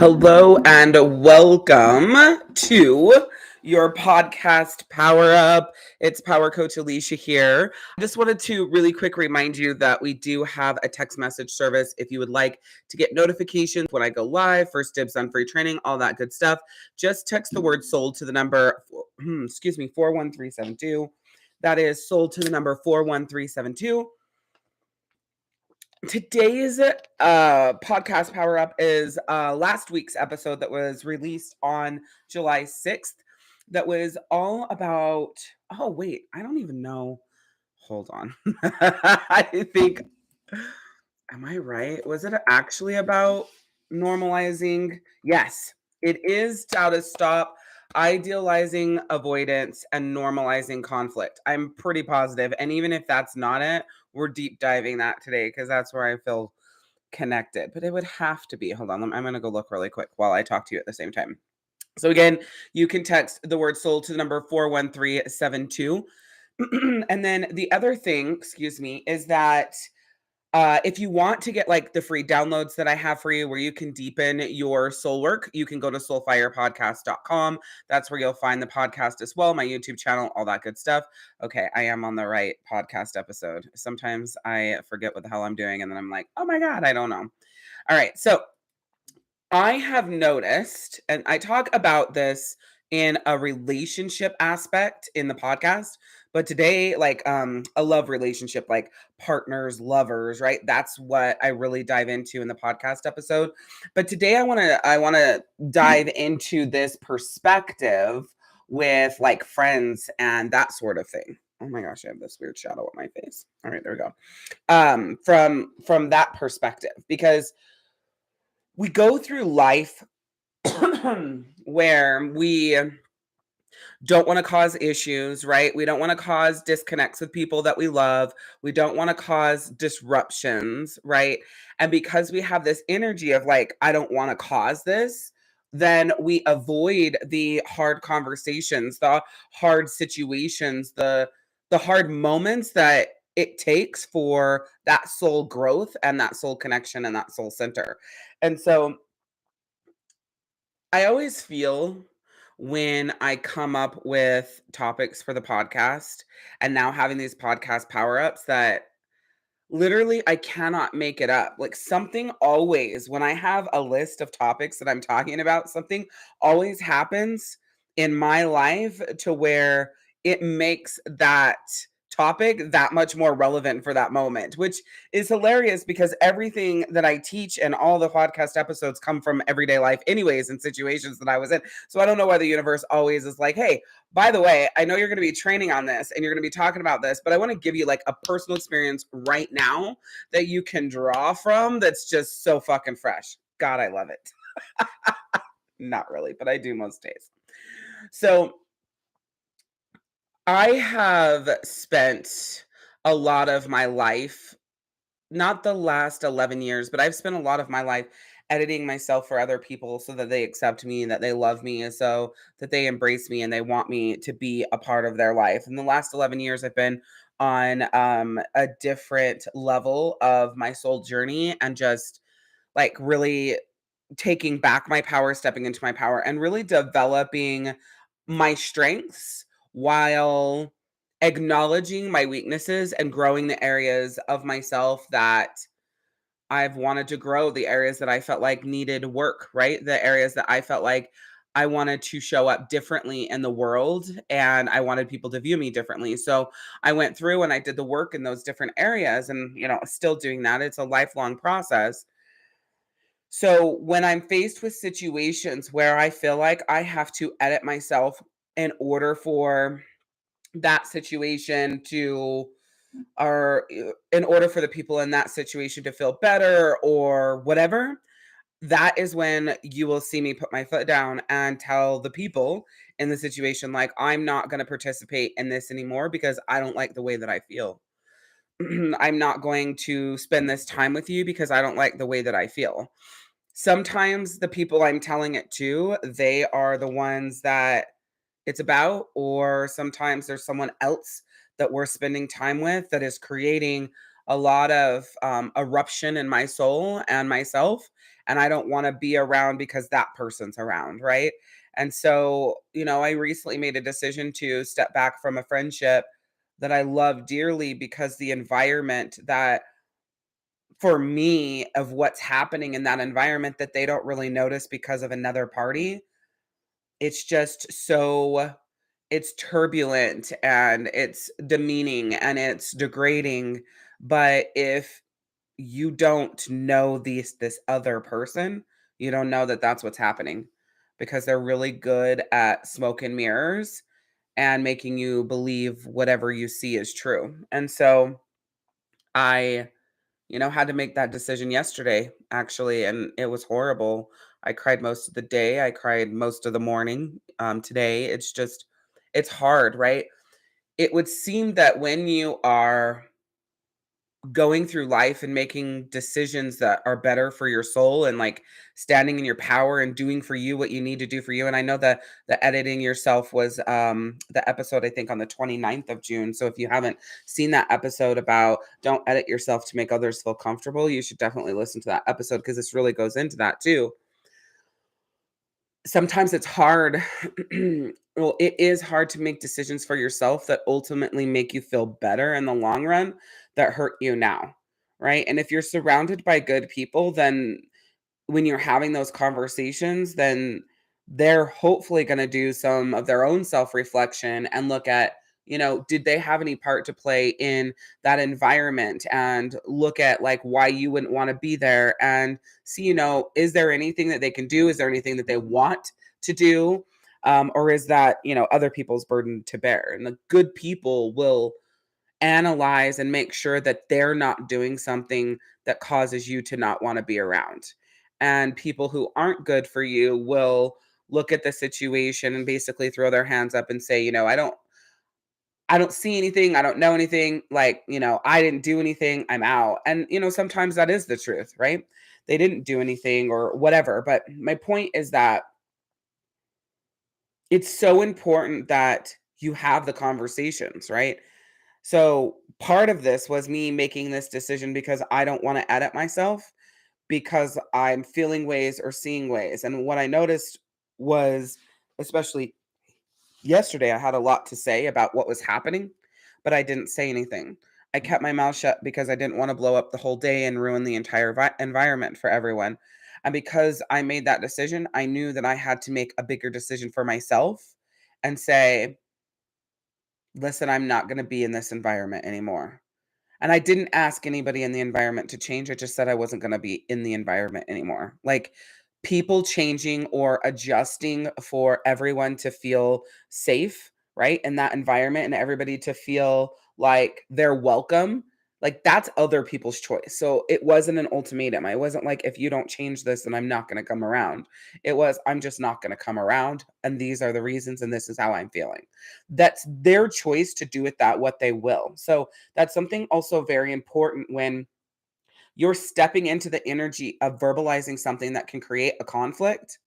Hello and welcome to your podcast Power Up. It's Power Coach Alishia here. I just wanted to really quick remind you that we do have a text message service if you would like to get notifications when I go live, first dibs on free training, all that good stuff. Just text the word sold to the number 41372. That is sold to the number 41372. Today's podcast Power Up is last week's episode that was released on July 6th. That was all about, oh, wait, I don't even know. Hold on. I think, am I right? Was it actually about normalizing? Yes, it is how to stop idealizing avoidance and normalizing conflict. I'm pretty positive. And even if that's not it, we're deep diving that today because that's where I feel connected. But it would have to be. Hold on. I'm going to go look really quick while I talk to you at the same time. So again, you can text the word soul to the number 41372. And then the other thing, is that if you want to get like the free downloads that I have for you where you can deepen your soul work, you can go to soulfirepodcast.com. That's where you'll find the podcast as well, my YouTube channel, all that good stuff. Okay, I am on the right podcast episode. Sometimes I forget what the hell I'm doing and then I'm like, oh my God, I don't know. All right, so I have noticed, and I talk about this in a relationship aspect in the podcast, but today, like a love relationship, like partners, lovers, right? That's what I really dive into in the podcast episode. But today I want to dive into this perspective with like friends and that sort of thing. Oh my gosh, I have this weird shadow on my face. All right, there we go. From that perspective, because we go through life where we don't want to cause issues, right? We don't want to cause disconnects with people that we love. We don't want to cause disruptions, right? And because we have this energy of like, I don't want to cause this, then we avoid the hard conversations, the hard situations, the hard moments that it takes for that soul growth and that soul connection and that soul center. And so I always feel when I come up with topics for the podcast and now having these podcast power ups that literally I cannot make it up. Like something always, when I have a list of topics that I'm talking about, something always happens in my life to where it makes that topic that much more relevant for that moment, which is hilarious because everything that I teach and all the podcast episodes come from everyday life anyways and situations that I was in. So I don't know why the universe always is like, hey, by the way, I know you're going to be training on this and you're going to be talking about this, but I want to give you like a personal experience right now that you can draw from that's just so fucking fresh. God, I love it. Not really, but I do most days. So I have spent a lot of my life, not the last 11 years, but I've spent a lot of my life editing myself for other people so that they accept me, that they love me, and so that they embrace me and they want me to be a part of their life. In the last 11 years, I've been on a different level of my soul journey and just like really taking back my power, stepping into my power, and really developing my strengths while acknowledging my weaknesses and growing the areas of myself that I've wanted to grow, the areas that I felt like needed work, right? The areas that I felt like I wanted to show up differently in the world and I wanted people to view me differently. So I went through and I did the work in those different areas and, still doing that. It's a lifelong process. So when I'm faced with situations where I feel like I have to edit myself in order for that situation to, or in order for the people in that situation to feel better or whatever, that is when you will see me put my foot down and tell the people in the situation, like, I'm not going to participate in this anymore because I don't like the way that I feel. I'm not going to spend this time with you because I don't like the way that I feel. Sometimes the people I'm telling it to, they are the ones that it's about, or sometimes there's someone else that we're spending time with that is creating a lot of eruption in my soul and myself. and I don't want to be around because that person's around, right? And so, I recently made a decision to step back from a friendship that I love dearly because the environment that for me of what's happening in that environment that they don't really notice because of another party, it's just so it's turbulent and it's demeaning and it's degrading. But if you don't know this other person, you don't know that that's what's happening because they're really good at smoke and mirrors and making you believe whatever you see is true. And so I had to make that decision yesterday, actually, and it was horrible. I cried most of the day. I cried most of the morning. Today, it's hard, right? It would seem that when you are going through life and making decisions that are better for your soul and like standing in your power and doing for you what you need to do for you. And I know that the editing yourself was the episode I think on the 29th of June. So if you haven't seen that episode about don't edit yourself to make others feel comfortable, you should definitely listen to that episode because this really goes into that too. Sometimes it's hard. Well, it is hard to make decisions for yourself that ultimately make you feel better in the long run that hurt you now, right? And if you're surrounded by good people, then when you're having those conversations, then they're hopefully going to do some of their own self-reflection and look at, did they have any part to play in that environment and look at like why you wouldn't want to be there and see, is there anything that they can do? Is there anything that they want to do? Or is that, other people's burden to bear? And the good people will analyze and make sure that they're not doing something that causes you to not want to be around. And people who aren't good for you will look at the situation and basically throw their hands up and say, I don't see anything, I don't know anything, like, I didn't do anything, I'm out. And sometimes that is the truth, right? They didn't do anything or whatever, but my point is that it's so important that you have the conversations, right? So part of this was me making this decision because I don't want to edit myself because I'm feeling ways or seeing ways. And what I noticed was, especially yesterday, I had a lot to say about what was happening, but I didn't say anything. I kept my mouth shut because I didn't want to blow up the whole day and ruin the entire environment for everyone. And because I made that decision, I knew that I had to make a bigger decision for myself and say, listen, I'm not going to be in this environment anymore. And I didn't ask anybody in the environment to change. I just said I wasn't gonna be in the environment anymore. Like, people changing or adjusting for everyone to feel safe, right, in that environment and everybody to feel like they're welcome, like, that's other people's choice. So, it wasn't an ultimatum. I wasn't like, "If you don't change this, then I'm not gonna come around." It was, "I'm just not gonna come around, and these are the reasons, and this is how I'm feeling." That's their choice to do with that what they will. So, that's something also very important when you're stepping into the energy of verbalizing something that can create a conflict.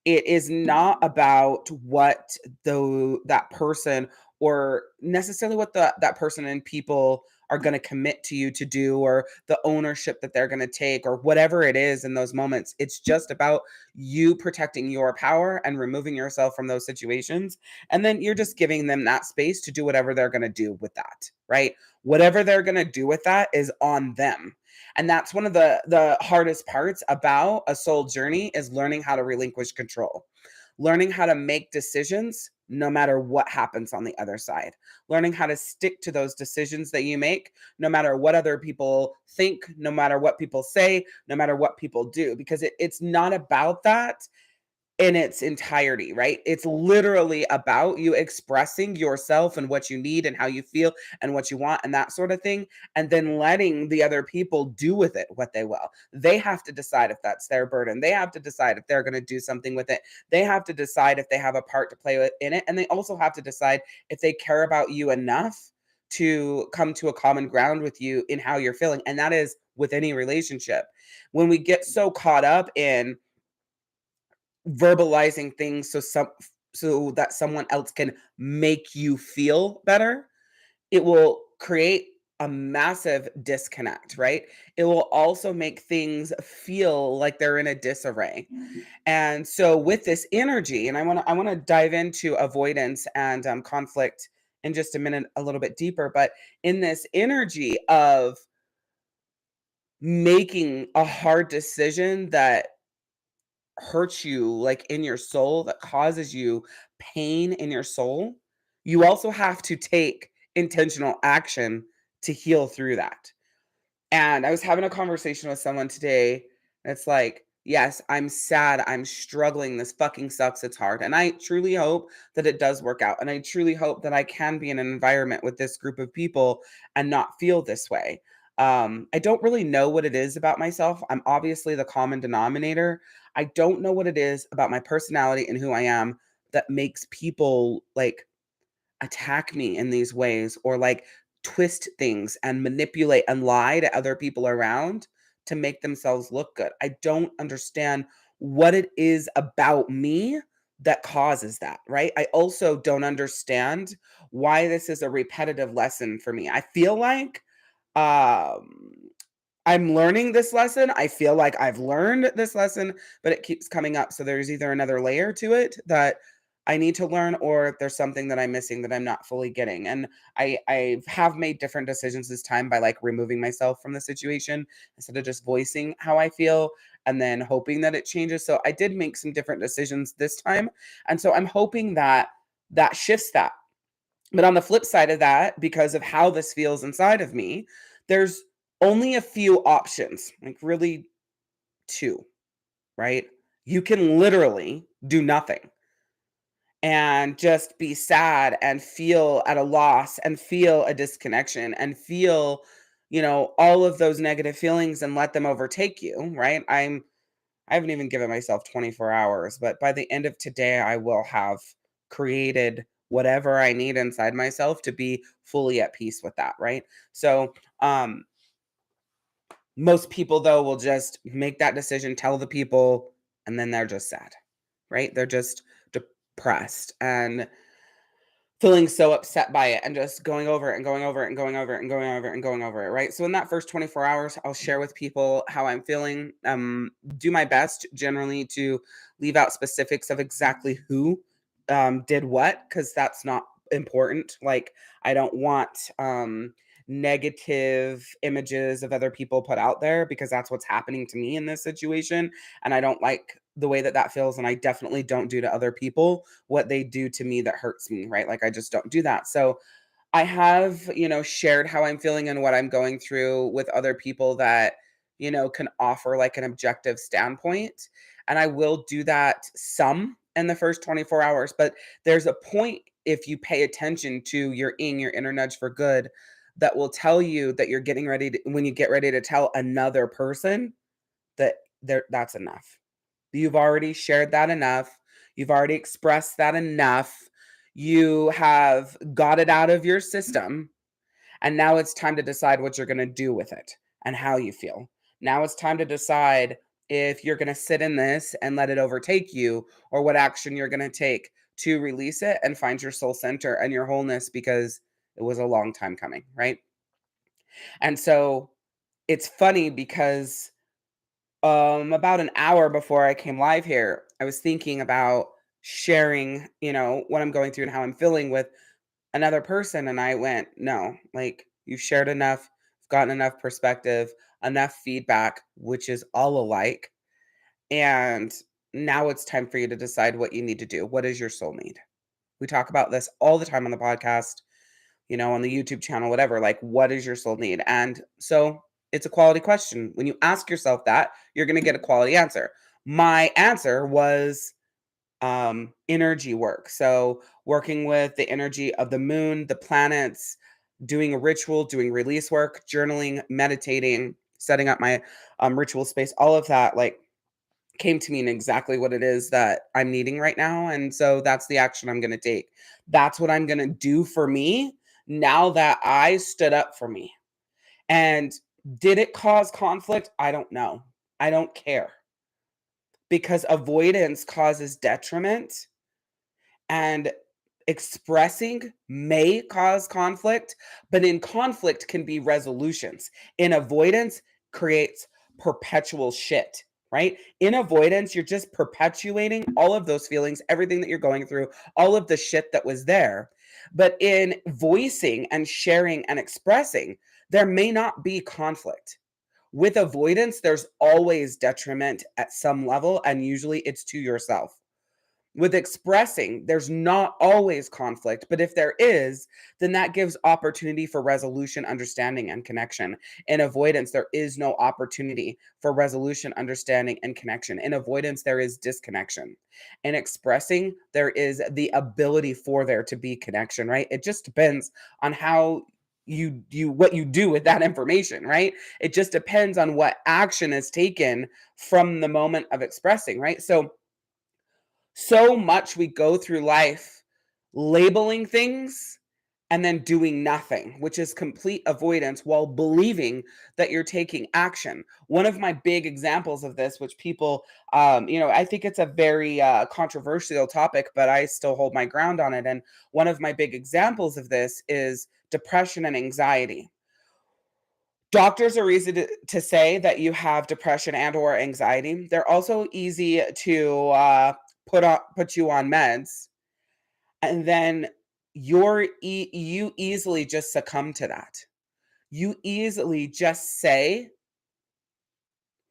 It is not about what that person or necessarily what that person and people are going to commit to you to do or the ownership that they're going to take or whatever it is in those moments. It's just about you protecting your power and removing yourself from those situations. And then you're just giving them that space to do whatever they're going to do with that, right? Whatever they're going to do with that is on them. And that's one of the hardest parts about a soul journey is learning how to relinquish control. Learning how to make decisions no matter what happens on the other side. Learning how to stick to those decisions that you make no matter what other people think, no matter what people say, no matter what people do because it's not about that in its entirety, right? It's literally about you expressing yourself and what you need and how you feel and what you want and that sort of thing, and then letting the other people do with it what they will. They have to decide if that's their burden. They have to decide if they're going to do something with it. They have to decide if they have a part to play with in it. And they also have to decide if they care about you enough to come to a common ground with you in how you're feeling. And that is with any relationship. When we get so caught up in verbalizing things so that someone else can make you feel better, it will create a massive disconnect, right? It will also make things feel like they're in a disarray. And so with this energy, and I want to dive into avoidance and conflict in just a minute, a little bit deeper, but in this energy of making a hard decision that hurts you like in your soul, that causes you pain in your soul, you also have to take intentional action to heal through that. And I was having a conversation with someone today. And it's like, yes, I'm sad. I'm struggling. This fucking sucks. It's hard. And I truly hope that it does work out. And I truly hope that I can be in an environment with this group of people and not feel this way. I don't really know what it is about myself. I'm obviously the common denominator. I don't know what it is about my personality and who I am that makes people like attack me in these ways or like twist things and manipulate and lie to other people around to make themselves look good. I don't understand what it is about me that causes that, right? I also don't understand why this is a repetitive lesson for me. I feel like um I'm learning this lesson. I feel like I've learned this lesson, but it keeps coming up. So there's either another layer to it that I need to learn, or there's something that I'm missing that I'm not fully getting. And I have made different decisions this time by like removing myself from the situation instead of just voicing how I feel and then hoping that it changes. So I did make some different decisions this time. And so I'm hoping that that shifts that. But on the flip side of that, because of how this feels inside of me, there's only a few options, like really two, right? You can literally do nothing and just be sad and feel at a loss and feel a disconnection and feel, all of those negative feelings and let them overtake you, right? I haven't even given myself 24 hours, but by the end of today, I will have created whatever I need inside myself to be fully at peace with that, right? So, most people though will just make that decision, tell the people, and then they're just sad, right? They're just depressed and feeling so upset by it and just going over it and going over it and going over it and going over it and going over it, right? So in that first 24 hours, I'll share with people how I'm feeling. Do my best generally to leave out specifics of exactly who did what, because that's not important. Like I don't want negative images of other people put out there because that's what's happening to me in this situation. And I don't like the way that that feels. And I definitely don't do to other people what they do to me that hurts me, right? Like I just don't do that. So I have, shared how I'm feeling and what I'm going through with other people that, can offer like an objective standpoint. And I will do that some in the first 24 hours, but there's a point if you pay attention to your inner nudge for good that will tell you that you're getting ready to, when you get ready to tell another person that that's enough. You've already shared that enough. You've already expressed that enough. You have got it out of your system. And now it's time to decide what you're going to do with it and how you feel. Now it's time to decide if you're going to sit in this and let it overtake you, or what action you're going to take to release it and find your soul center and your wholeness, because it was a long time coming, right? And so it's funny because about an hour before I came live here, I was thinking about sharing, what I'm going through and how I'm feeling with another person. And I went, no, like you've shared enough, gotten enough perspective, enough feedback, which is all alike. And now it's time for you to decide what you need to do. What does your soul need? We talk about this all the time on the podcast, on the YouTube channel, whatever. Like, what does your soul need? And so it's a quality question. When you ask yourself that, you're going to get a quality answer. My answer was energy work. So working with the energy of the moon, the planets, doing a ritual, doing release work, journaling, meditating, setting up my ritual space, all of that like came to me in exactly what it is that I'm needing right now. And so that's the action I'm going to take. That's what I'm going to do for me now that I stood up for me. And did it cause conflict? I don't know. I don't care, because avoidance causes detriment. And Expressing may cause conflict, but in conflict can be resolutions. In avoidance creates perpetual shit, right? In avoidance, you're just perpetuating all of those feelings, everything that you're going through, all of the shit that was there. But in voicing and sharing and expressing, there may not be conflict. With avoidance, there's always detriment at some level, and usually it's to yourself. With expressing, there's not always conflict, but if there is, then that gives opportunity for resolution, understanding, and connection. In avoidance, there is no opportunity for resolution, understanding, and connection. In avoidance, there is disconnection. In expressing, there is the ability for there to be connection, right? It just depends on how you what you do with that information, right? It just depends on what action is taken from the moment of expressing, right? So much we go through life labeling things and then doing nothing, which is complete avoidance while believing that you're taking action. One of my big examples of this, which people, I think it's a very controversial topic, but I still hold my ground on it. And one of my big examples of this is depression and anxiety. Doctors are easy to say that you have depression and or anxiety. They're also easy to put you on meds, and then you easily just succumb to that. You easily just say,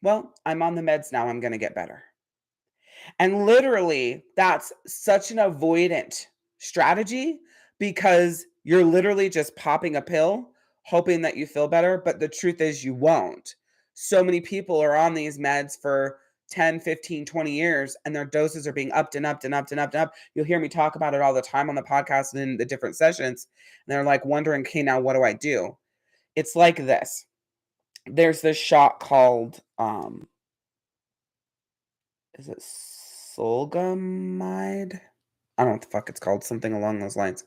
"Well, I'm on the meds now. I'm going to get better." And literally, that's such an avoidant strategy because you're literally just popping a pill, hoping that you feel better. But the truth is, you won't. So many people are on these meds for 10, 15, 20 years, and their doses are being upped and upped and upped and upped and up. You'll hear me talk about it all the time on the podcast and in the different sessions. And they're like wondering, okay, now what do I do? It's like this. There's this shot called is it Solgamide? I don't know what the fuck it's called, something along those lines.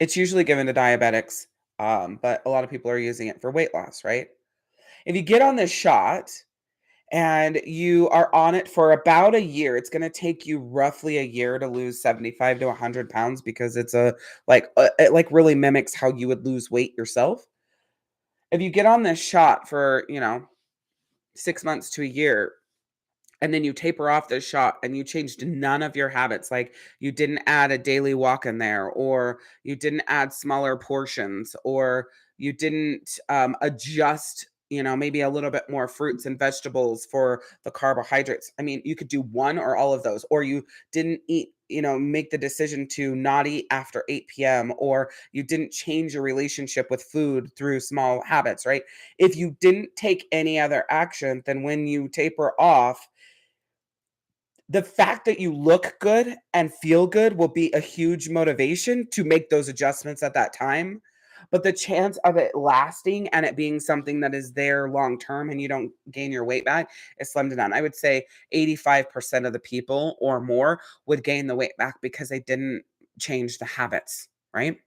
It's usually given to diabetics, but a lot of people are using it for weight loss, right? If you get on this shot and you are on it for about a year, it's going to take you roughly a year to lose 75 to 100 pounds because it like really mimics how you would lose weight yourself. If you get on this shot for, 6 months to a year, and then you taper off the shot and you changed none of your habits, like you didn't add a daily walk in there, or you didn't add smaller portions, or you didn't adjust, maybe a little bit more fruits and vegetables for the carbohydrates. I mean, you could do one or all of those, or you didn't eat, make the decision to not eat after 8 p.m., or you didn't change your relationship with food through small habits, right? If you didn't take any other action, then when you taper off, the fact that you look good and feel good will be a huge motivation to make those adjustments at that time. But the chance of it lasting and it being something that is there long term and you don't gain your weight back is slim to none. I would say 85% of the people or more would gain the weight back because they didn't change the habits, right?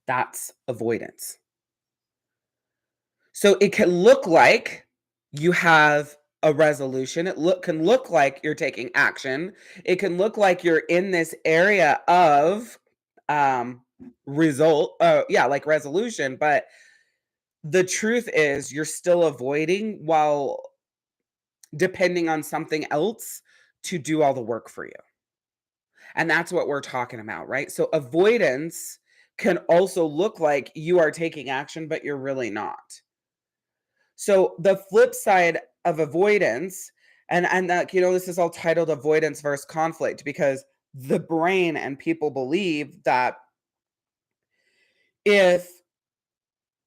That's avoidance. So it can look like you have a resolution. Can look like you're taking action. It can look like you're in this area of um like resolution, but the truth is you're still avoiding while depending on something else to do all the work for you. And that's what we're talking about, right? So avoidance can also look like you are taking action, but you're really not. So the flip side of avoidance, and that, this is all titled avoidance versus conflict because the brain and people believe that if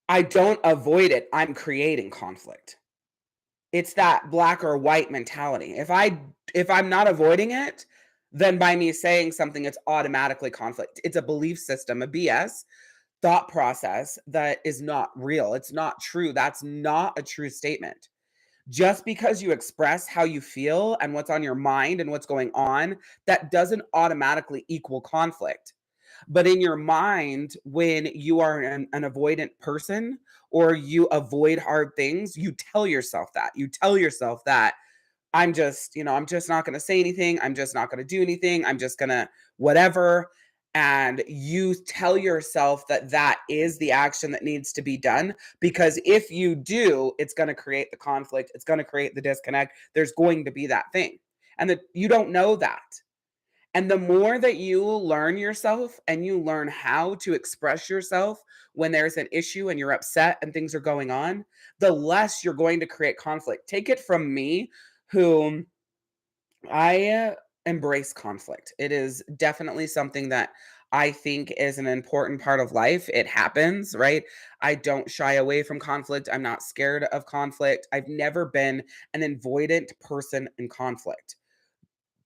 I don't avoid it, I'm creating conflict. It's that black or white mentality. If I'm not avoiding it, then by me saying something, it's automatically conflict. It's a belief system, a BS thought process that is not real. It's not true. That's not a true statement. Just because you express how you feel and what's on your mind and what's going on, that doesn't automatically equal conflict. But in your mind, when you are an avoidant person or you avoid hard things, you tell yourself that. You tell yourself that I'm just not going to say anything. I'm just not going to do anything. I'm just going to whatever. and you tell yourself that that is the action that needs to be done, because if you do, it's going to create the conflict, it's going to create the disconnect, there's going to be that thing, and that you don't know that. And the more that you learn yourself and you learn how to express yourself when there's an issue and you're upset and things are going on, the less you're going to create conflict. Take it from me, who I embrace conflict. It is definitely something that I think is an important part of life. It happens, right? I don't shy away from conflict. I'm not scared of conflict. I've never been an avoidant person in conflict.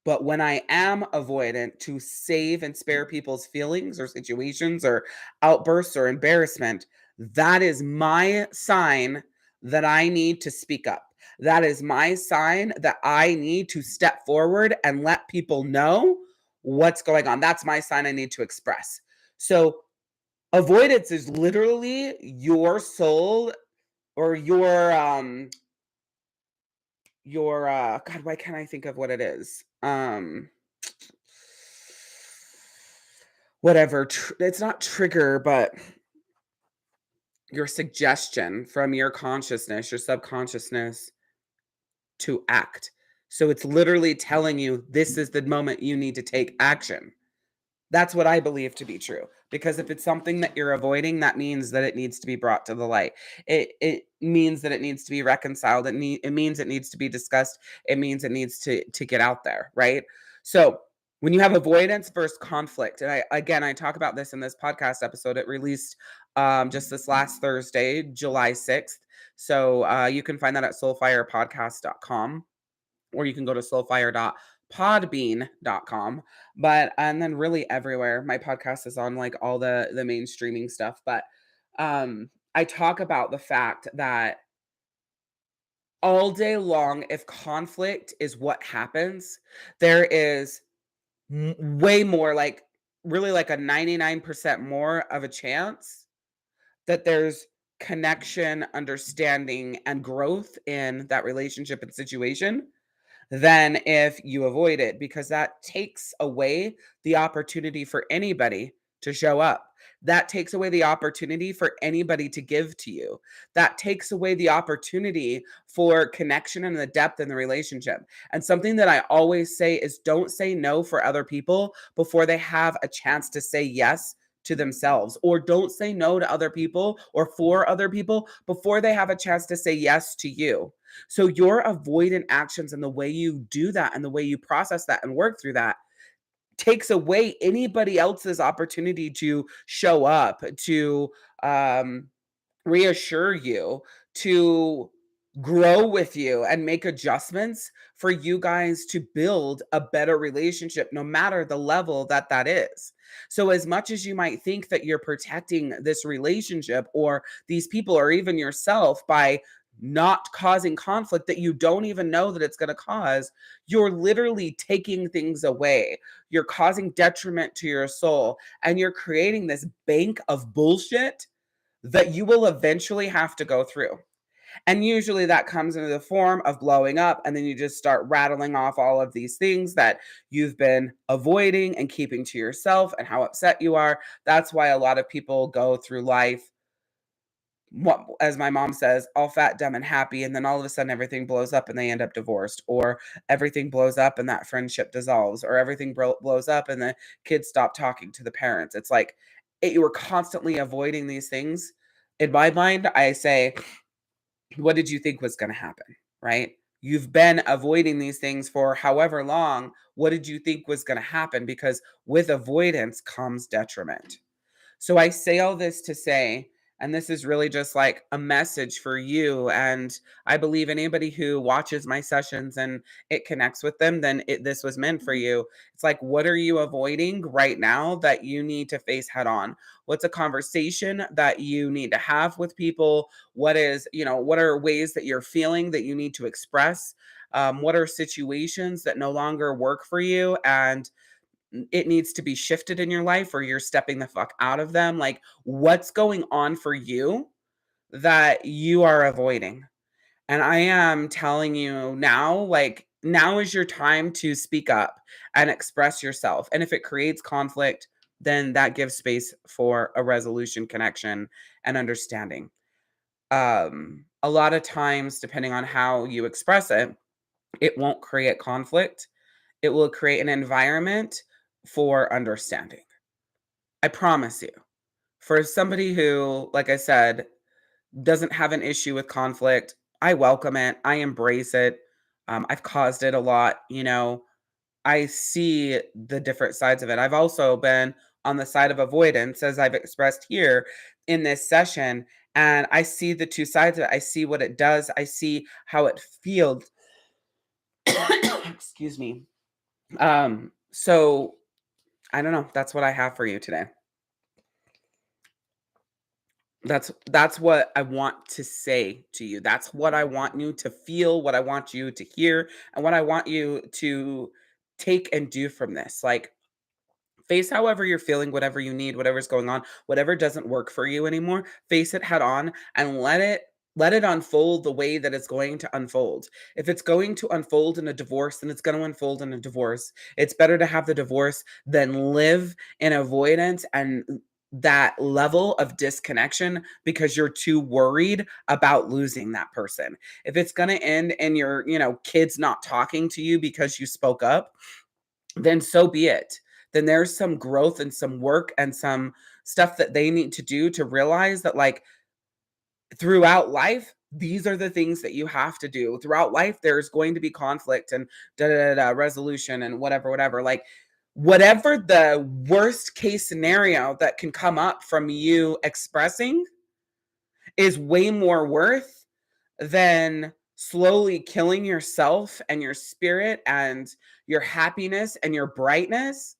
But when I am avoidant to save and spare people's feelings or situations or outbursts or embarrassment, that is my sign that I need to speak up. That is my sign that I need to step forward and let people know what's going on. That's my sign I need to express. So, avoidance is literally your soul, or your God, why can't I think of what it is? Whatever, it's not trigger, but your suggestion from your consciousness, your subconsciousness, to act. So it's literally telling you this is the moment you need to take action. That's what I believe to be true. Because if it's something that you're avoiding, that means that it needs to be brought to the light. It means that it needs to be reconciled. It means it needs to be discussed. It means it needs to get out there, right? So when you have avoidance versus conflict, and I talk about this in this podcast episode. It released just this last Thursday, July 6th. So you can find that at soulfirepodcast.com, or you can go to soulfire.podbean.com. But and then really everywhere. My podcast is on like all the main streaming stuff. But I talk about the fact that all day long, if conflict is what happens, there is way more, like really like a 99% more of a chance that there's connection, understanding, and growth in that relationship and situation than if you avoid it, because that takes away the opportunity for anybody to show up. That takes away the opportunity for anybody to give to you. That takes away the opportunity for connection and the depth in the relationship. And something that I always say is don't say no for other people before they have a chance to say yes to themselves, or don't say no to other people or for other people before they have a chance to say yes to you. So your avoidant actions and the way you do that and the way you process that and work through that takes away anybody else's opportunity to show up, to um, reassure you, to grow with you and make adjustments for you guys to build a better relationship, no matter the level that that is. So, as much as you might think that you're protecting this relationship or these people or even yourself by not causing conflict that you don't even know that it's going to cause, you're literally taking things away. You're causing detriment to your soul, and you're creating this bank of bullshit that you will eventually have to go through. And usually that comes into the form of blowing up, and then you just start rattling off all of these things that you've been avoiding and keeping to yourself and how upset you are. That's why a lot of people go through life, what, as my mom says, all fat, dumb, and happy. And then all of a sudden everything blows up and they end up divorced, or everything blows up and that friendship dissolves, or everything blows up and the kids stop talking to the parents. It's like you were constantly avoiding these things. In my mind, I say, what did you think was going to happen? Right? You've been avoiding these things for however long. What did you think was going to happen? Because with avoidance comes detriment. So I say all this to say, and this is really just like a message for you. And I believe anybody who watches my sessions and it connects with them, then this was meant for you. It's like, what are you avoiding right now that you need to face head on? What's a conversation that you need to have with people? What is, what are ways that you're feeling that you need to express? What are situations that no longer work for you? And it needs to be shifted in your life, or you're stepping the fuck out of them. Like, what's going on for you that you are avoiding? And I am telling you now, like, now is your time to speak up and express yourself. And if it creates conflict, then that gives space for a resolution, connection, and understanding. A lot of times, depending on how you express it, it won't create conflict. It will create an environment for understanding. I promise you. For somebody who, like I said, doesn't have an issue with conflict, I welcome it. I embrace it. I've caused it a lot. I see the different sides of it. I've also been on the side of avoidance, as I've expressed here in this session. And I see the two sides of it. I see what it does. I see how it feels. Excuse me. So I don't know. That's what I have for you today. That's what I want to say to you. That's what I want you to feel, what I want you to hear, and what I want you to take and do from this. Like, face however you're feeling, whatever you need, whatever's going on, whatever doesn't work for you anymore, face it head on and let it unfold the way that it's going to unfold. If it's going to unfold in a divorce, then it's going to unfold in a divorce. It's better to have the divorce than live in avoidance and that level of disconnection because you're too worried about losing that person. If it's going to end in your, kids not talking to you because you spoke up, then so be it. Then there's some growth and some work and some stuff that they need to do to realize that, like, throughout life, these are the things that you have to do. Throughout life, there's going to be conflict and resolution and whatever, whatever. Like, whatever the worst case scenario that can come up from you expressing is way more worth than slowly killing yourself and your spirit and your happiness and your brightness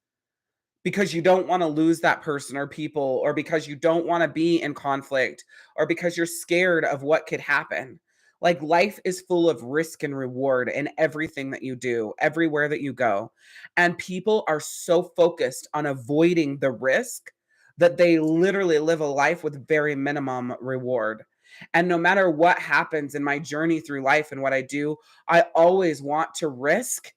because you don't want to lose that person or people, or because you don't want to be in conflict, or because you're scared of what could happen. Like, life is full of risk and reward in everything that you do, everywhere that you go. And people are so focused on avoiding the risk that they literally live a life with very minimum reward. And no matter what happens in my journey through life and what I do, I always want to risk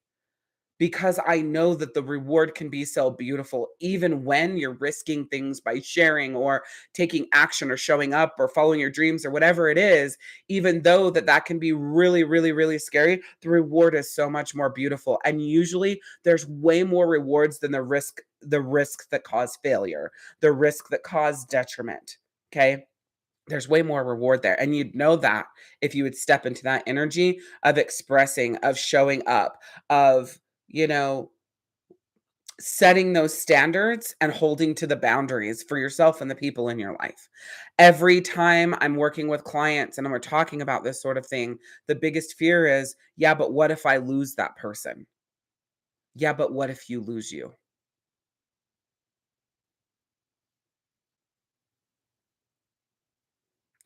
because I know that the reward can be so beautiful, even when you're risking things by sharing or taking action or showing up or following your dreams or whatever it is. Even though that can be really, really, really scary, the reward is so much more beautiful. And usually there's way more rewards than the risk that cause failure, the risk that cause detriment. Okay. There's way more reward there. And you'd know that if you would step into that energy of expressing, of showing up, of, you know, setting those standards and holding to the boundaries for yourself and the people in your life. Every time I'm working with clients and we're talking about this sort of thing, the biggest fear is, yeah, but what if I lose that person? Yeah, but what if you lose you?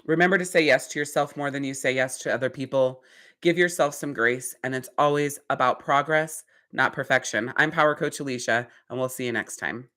Remember to say yes to yourself more than you say yes to other people. Give yourself some grace, and it's always about progress, not perfection. I'm Power Coach Alicia, and we'll see you next time.